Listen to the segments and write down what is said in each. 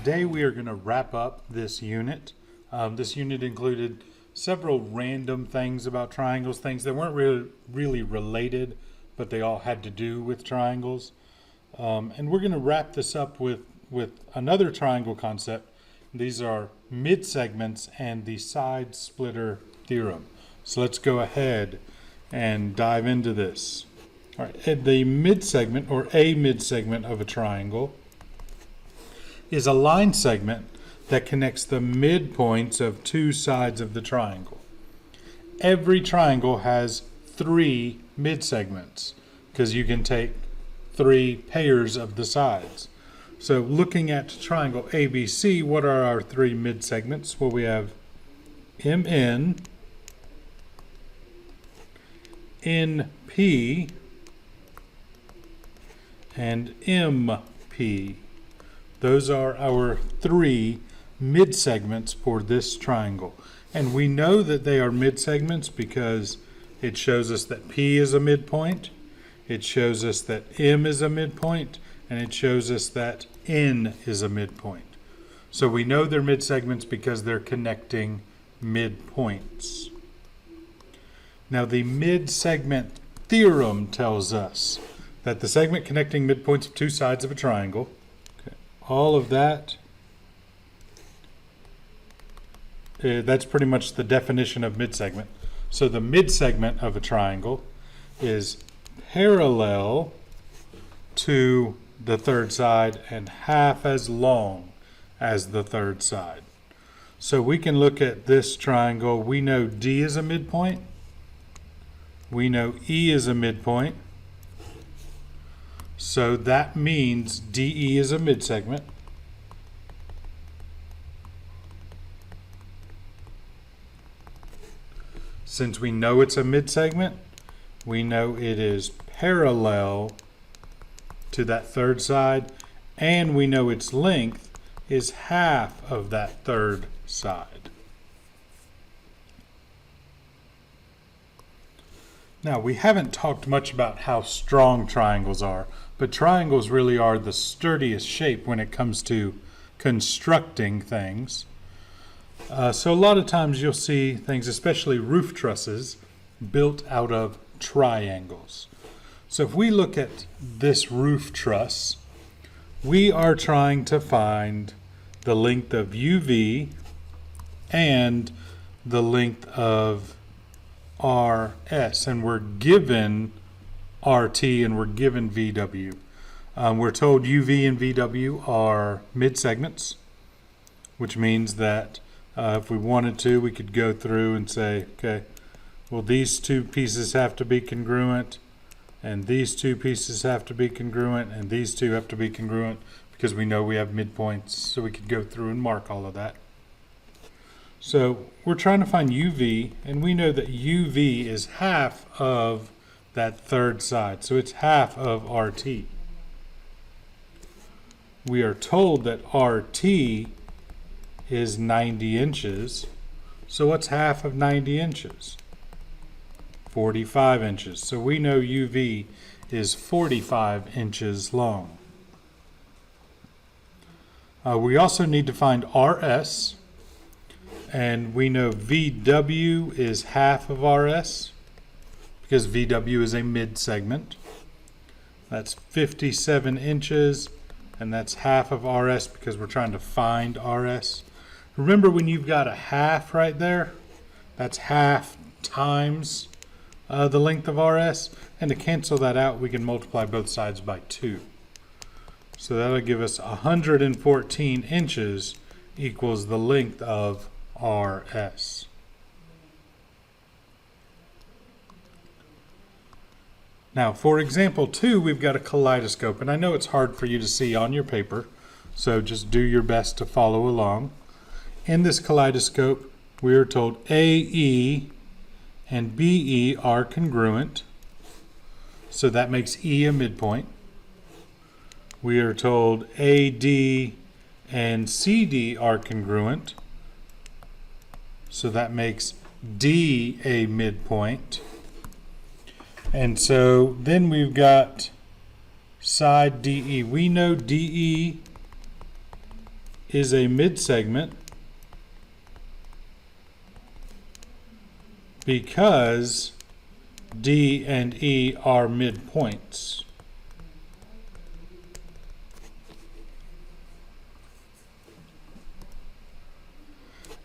Today we are going to wrap up this unit. This unit included several random things about triangles, things that weren't really related, but they all had to do with triangles. And we're going to wrap this up with another triangle concept. These are midsegments and the side splitter theorem. So let's go ahead and dive into this. All right, the midsegment, or a midsegment of a triangle, is a line segment that connects the midpoints of two sides of the triangle. Every triangle has three midsegments because you can take three pairs of the sides. So looking at triangle ABC, what are our three midsegments? Well, we have MN, NP, and MP. Those are our three midsegments for this triangle. And we know that they are midsegments because it shows us that P is a midpoint, it shows us that M is a midpoint, and it shows us that N is a midpoint. So we know they're midsegments because they're connecting midpoints. Now the midsegment theorem tells us that the segment connecting midpoints of two sides of a triangle, all of that, that's pretty much the definition of midsegment. So the midsegment of a triangle is parallel to the third side and half as long as the third side. So we can look at this triangle. We know D is a midpoint. We know E is a midpoint. So that means DE is a midsegment. Since we know it's a midsegment, we know it is parallel to that third side, and we know its length is half of that third side. Now, we haven't talked much about how strong triangles are, but triangles really are the sturdiest shape when it comes to constructing things. So a lot of times you'll see things, especially roof trusses, built out of triangles. So if we look at this roof truss, we are trying to find the length of UV and the length of RS, and we're given RT and we're given VW. We're told UV and VW are midsegments, which means that if we wanted to, we could go through and say, okay, well, these two pieces have to be congruent, and these two pieces have to be congruent, and these two have to be congruent, because we know we have midpoints, so we could go through and mark all of that. So we're trying to find UV, and we know that UV is half of that third side, so it's half of RT. We are told that RT is 90 inches, so what's half of 90 inches? 45 inches. So we know UV is 45 inches long. We also need to find RS, and we know VW is half of RS because VW is a midsegment. That's 57 inches, and that's half of RS because we're trying to find RS. Remember, when you've got a half right there, that's half times the length of RS, and to cancel that out, we can multiply both sides by 2. So that'll give us 114 inches equals the length of RS. Now, for example 2, we've got a kaleidoscope, and I know it's hard for you to see on your paper, so just do your best to follow along. In this kaleidoscope, we are told AE and BE are congruent, so that makes E a midpoint. We are told AD and CD are congruent, so that makes D a midpoint. And so then we've got side DE. We know DE is a midsegment because D and E are midpoints.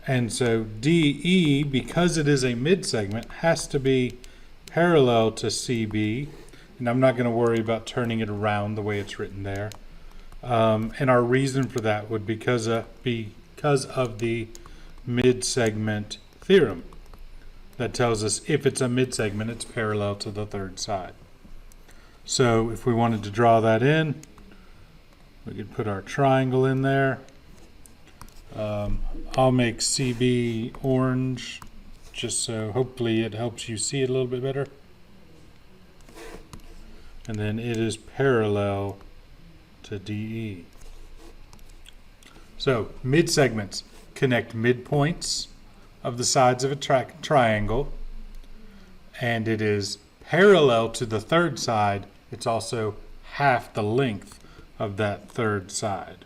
And so DE, because it is a midsegment, has to be parallel to CB. And I'm not going to worry about turning it around the way it's written there. And our reason for that would be because of the midsegment theorem that tells us if it's a midsegment, it's parallel to the third side. So if we wanted to draw that in, we could put our triangle in there. I'll make CB orange just so hopefully it helps you see it a little bit better. And then it is parallel to DE. So midsegments connect midpoints of the sides of a triangle, and it is parallel to the third side. It's also half the length of that third side.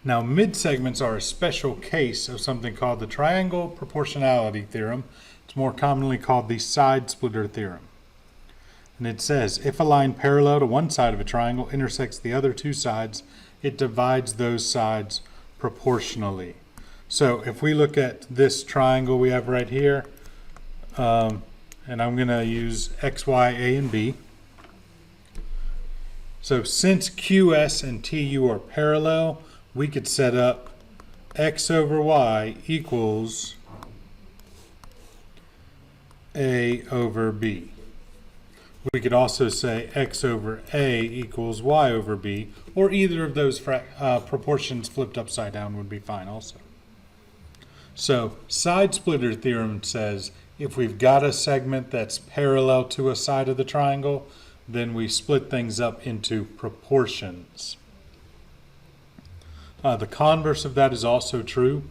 Now, midsegments are a special case of something called the triangle proportionality theorem. It's more commonly called the side splitter theorem. And it says, if a line parallel to one side of a triangle intersects the other two sides, it divides those sides proportionally. So if we look at this triangle we have right here, and I'm going to use X, Y, A, and B. So since QS and TU are parallel, we could set up X over Y equals A over B. We could also say X over A equals Y over B, or either of those proportions flipped upside down would be fine also. So side splitter theorem says if we've got a segment that's parallel to a side of the triangle, then we split things up into proportions. The converse of that is also true.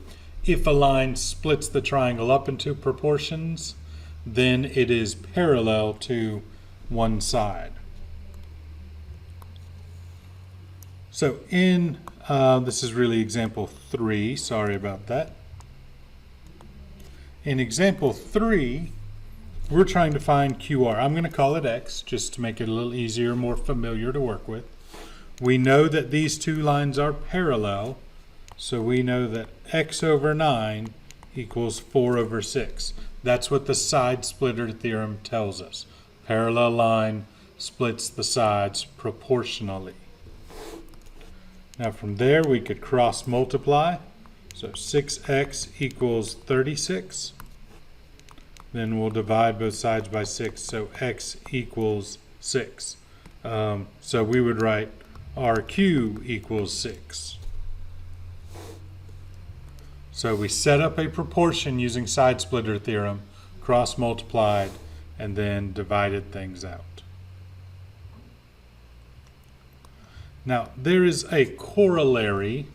If a line splits the triangle up into proportions, then it is parallel to one side. So in, this is really example 3, sorry about that. In example 3, we're trying to find QR. I'm going to call it X just to make it a little easier, more familiar to work with. We know that these two lines are parallel, so we know that X over 9 equals 4 over 6. That's what the side splitter theorem tells us. Parallel line splits the sides proportionally. Now from there we could cross multiply. So 6x equals 36. Then we'll divide both sides by 6, so x equals 6. So we would write RQ equals 6. So we set up a proportion using side splitter theorem, cross multiplied, and then divided things out. Now there is a corollary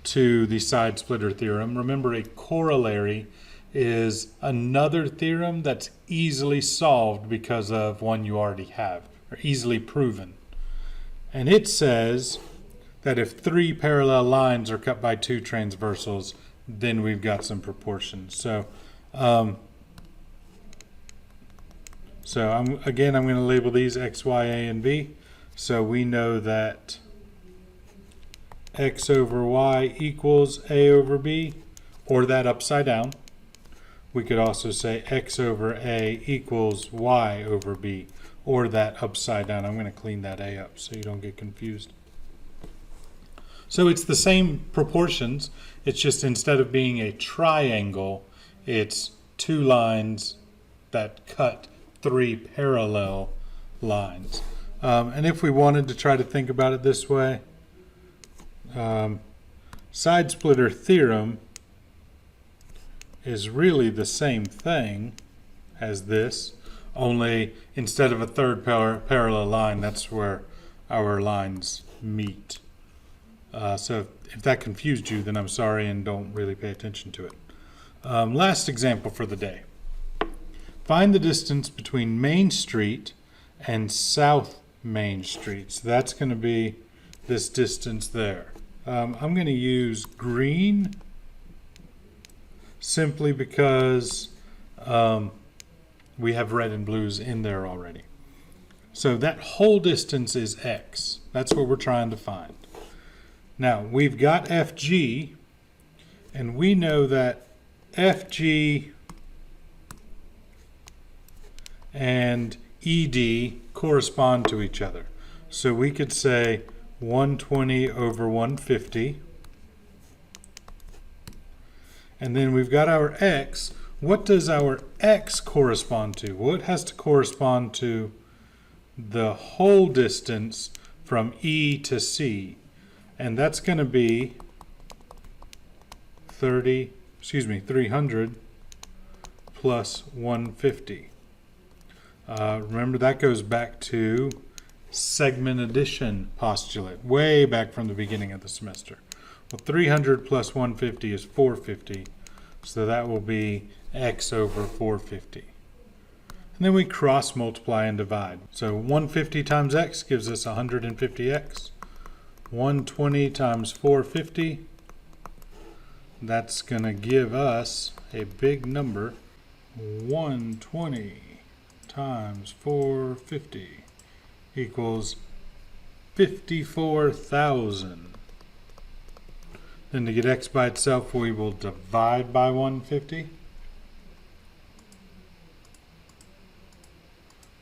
to the side splitter theorem. Remember, a corollary is another theorem that's easily solved because of one you already have, or easily proven. And it says that if 3 parallel lines are cut by 2 transversals, then we've got some proportions. So, I'm going to label these X, Y, A, and B. So we know that X over Y equals A over B, or that upside down. We could also say X over A equals Y over B, or that upside down. I'm going to clean that A up so you don't get confused. So it's the same proportions. It's just instead of being a triangle, it's 2 lines that cut 3 parallel lines. And if we wanted to try to think about it this way, side splitter theorem is really the same thing as this, only instead of a third parallel line, that's where our lines meet. So if that confused you, then I'm sorry and don't really pay attention to it. Last example for the day. Find the distance between Main Street and South Main Street. So that's going to be this distance there. I'm going to use green simply because we have red and blues in there already. So that whole distance is x. That's what we're trying to find. Now, we've got FG, and we know that FG and ED correspond to each other. So we could say 120 over 150. And then we've got our x. What does our x correspond to? Well, it has to correspond to the whole distance from E to C. And that's going to be 300 plus 150. Remember, that goes back to segment addition postulate, way back from the beginning of the semester. Well, 300 plus 150 is 450, so that will be x over 450. And then we cross multiply and divide. So 150 times x gives us 150x. 120 times 450, that's going to give us a big number. 120 times 450 equals 54,000. Then to get x by itself, we will divide by 150.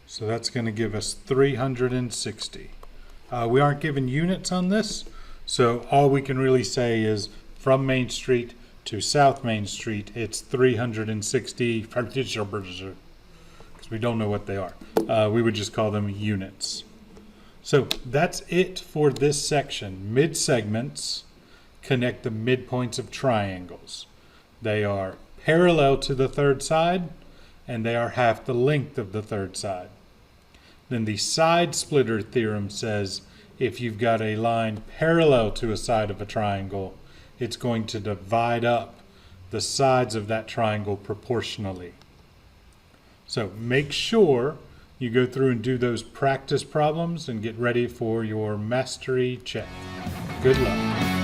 So that's going to give us 360. We aren't given units on this, so all we can really say is from Main Street to South Main Street, it's 360, because we don't know what they are. We would just call them units. So that's it for this section. Mid-segments connect the midpoints of triangles. They are parallel to the third side, and they are half the length of the third side. Then the side splitter theorem says if you've got a line parallel to a side of a triangle, it's going to divide up the sides of that triangle proportionally. So make sure you go through and do those practice problems and get ready for your mastery check. Good luck.